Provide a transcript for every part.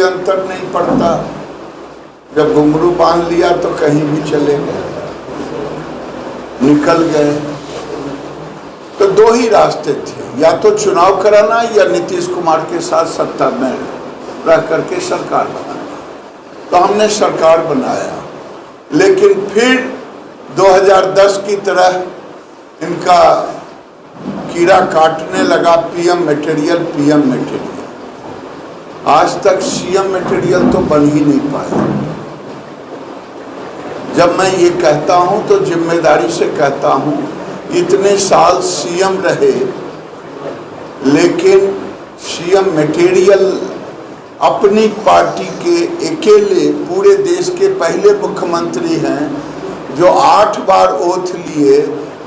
अंतर नहीं पड़ता। जब घुंघरू बांध लिया तो कहीं भी चले गए, निकल गए। तो दो ही रास्ते थे, या तो चुनाव कराना या नीतीश कुमार के साथ सत्ता में रह करके सरकार बनाना। तो हमने सरकार बनाया, लेकिन फिर 2010 की तरह इनका कीड़ा काटने लगा पीएम मटेरियल, पीएम मटेरियल। आज तक सीएम मटेरियल तो बन ही नहीं पाया। जब मैं ये कहता हूँ तो जिम्मेदारी से कहता हूँ, इतने साल सीएम रहे लेकिन सीएम मटेरियल अपनी पार्टी के अकेले पूरे देश के पहले मुख्यमंत्री हैं जो 8 बार ओथ लिए,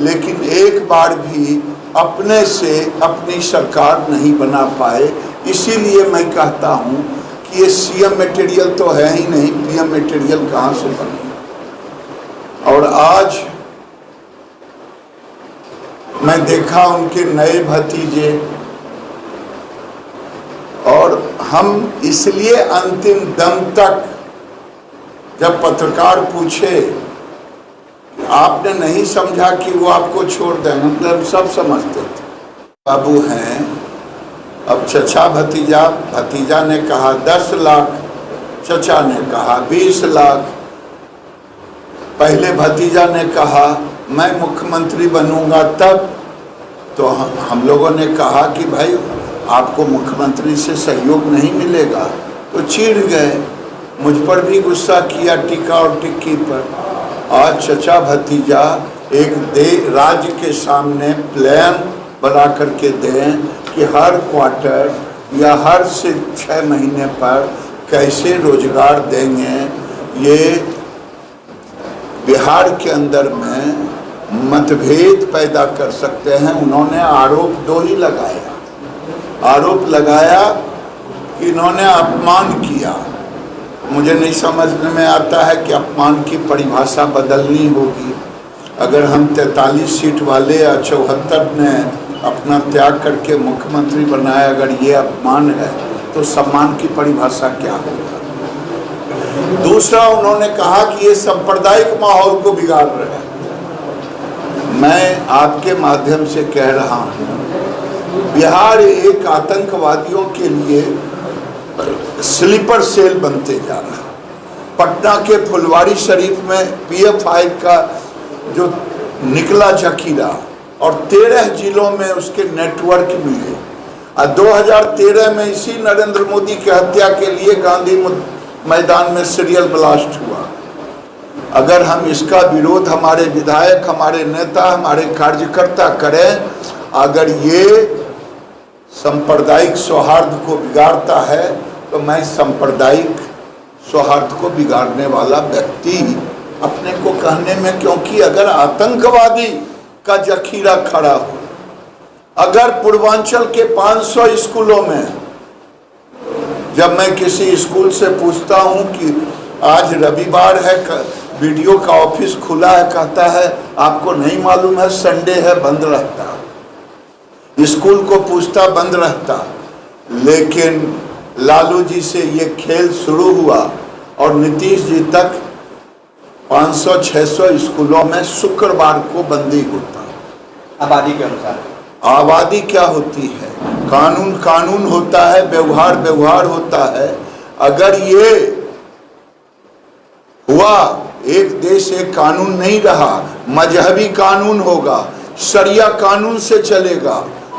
लेकिन एक बार भी अपने से अपनी सरकार नहीं बना पाए। इसीलिए मैं कहता हूँ कि ये सीएम मटेरियल तो है ही नहीं, पीएम मटेरियल कहाँ से बने। और आज मैं देखा उनके नए भतीजे, और हम इसलिए अंतिम दम तक, जब पत्रकार पूछे आपने नहीं समझा कि वो आपको छोड़ दें, मतलब सब समझते थे। बाबू हैं, अब चचा भतीजा, भतीजा ने कहा 10 लाख, चचा ने कहा 20 लाख। पहले भतीजा ने कहा मैं मुख्यमंत्री बनूंगा तब। तो हम लोगों ने कहा कि भाई आपको मुख्यमंत्री से सहयोग नहीं मिलेगा, तो चिढ़ गए, मुझ पर भी गुस्सा किया टीका और टिक्की पर। आज चचा भतीजा एक राज्य के सामने प्लान बना करके दें कि हर क्वार्टर या हर से 6 महीने पर कैसे रोजगार देंगे। ये बिहार के अंदर में मतभेद पैदा कर सकते हैं। उन्होंने आरोप 2 ही लगाया। आरोप लगाया कि इन्होंने अपमान किया। मुझे नहीं समझने में आता है कि अपमान की परिभाषा बदलनी होगी। अगर हम 43 सीट वाले या 74 ने अपना त्याग करके मुख्यमंत्री बनाया, अगर ये अपमान है तो सम्मान की परिभाषा क्या होगा। दूसरा, उन्होंने कहा कि ये सांप्रदायिक माहौल को बिगाड़ रहे हैं। मैं आपके माध्यम से कह रहा हूँ, बिहार एक आतंकवादियों के लिए स्लीपर सेल बनते जा रहा है। पटना के फुलवारी शरीफ में PF-I का जो निकला जखीरा, और 13 जिलों में उसके नेटवर्क मिले। 2013 में इसी नरेंद्र मोदी की हत्या के लिए गांधी मैदान में सीरियल ब्लास्ट हुआ। अगर हम इसका विरोध हमारे विधायक, हमारे नेता, हमारे कार्यकर्ता करें, अगर ये सांप्रदायिक सौहार्द को बिगाड़ता है तो मैं सांप्रदायिक सौहार्द को बिगाड़ने वाला व्यक्ति अपने को कहने में, क्योंकि अगर आतंकवादी का जखीरा खड़ा हो, अगर पूर्वांचल के 500 स्कूलों में, जब मैं किसी स्कूल से पूछता हूं कि आज रविवार है, वीडियो का ऑफिस खुला है, कहता है आपको नहीं मालूम है संडे है, बंद रहता। स्कूल को पूछता, बंद रहता। लेकिन लालू जी से ये खेल शुरू हुआ और नीतीश जी तक 500-600 स्कूलों में शुक्रवार को बंदी होता। आबादी के अनुसार आबादी क्या होती है, कानून कानून होता है, व्यवहार व्यवहार होता है। अगर ये हुआ, एक देश एक कानून नहीं रहा, मजहबी कानून होगा, शरिया कानून से चलेगा,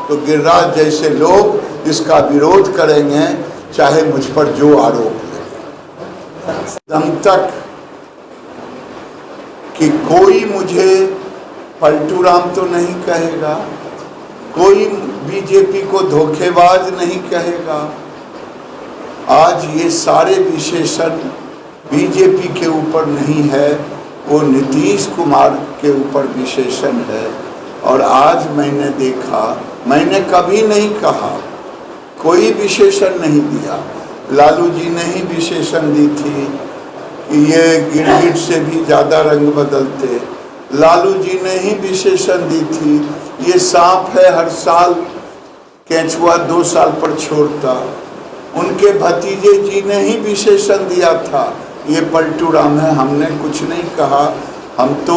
तो गिरिराज जैसे लोग इसका विरोध करेंगे, चाहे मुझ पर जो आरोप लगे। दम तक कि कोई मुझे पलटू राम तो नहीं कहेगा, कोई बीजेपी को धोखेबाज नहीं कहेगा। आज ये सारे विशेषण बीजेपी के ऊपर नहीं है, वो नीतीश कुमार के ऊपर विशेषण है। और आज मैंने देखा, मैंने कभी नहीं कहा, कोई विशेषण नहीं दिया। लालू जी ने ही विशेषण दी थी कि ये गिरगिट से भी ज़्यादा रंग बदलते। लालू जी ने ही विशेषण दी थी, ये सांप है, हर साल केंचुआ 2 साल पर छोड़ता। उनके भतीजे जी ने ही विशेषण दिया था, ये पलटू राम है, हमने कुछ नहीं कहा। हम तो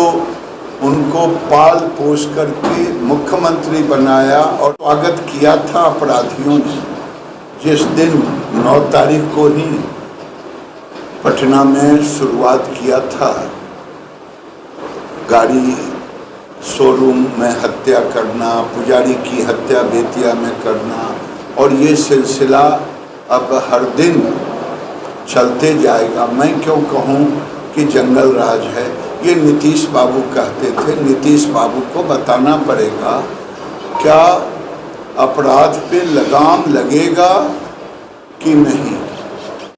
उनको पाल पोस करके मुख्यमंत्री बनाया और स्वागत किया था अपराधियों ने। जिस दिन 9 तारीख को ही पटना में शुरुआत किया था गाड़ी शोरूम में हत्या करना, पुजारी की हत्या बेतिया में करना, और ये सिलसिला अब हर दिन चलते जाएगा। मैं क्यों कहूँ कि जंगल राज है, ये नीतीश बाबू कहते थे। नीतीश बाबू को बताना पड़ेगा क्या अपराध पे लगाम लगेगा कि नहीं।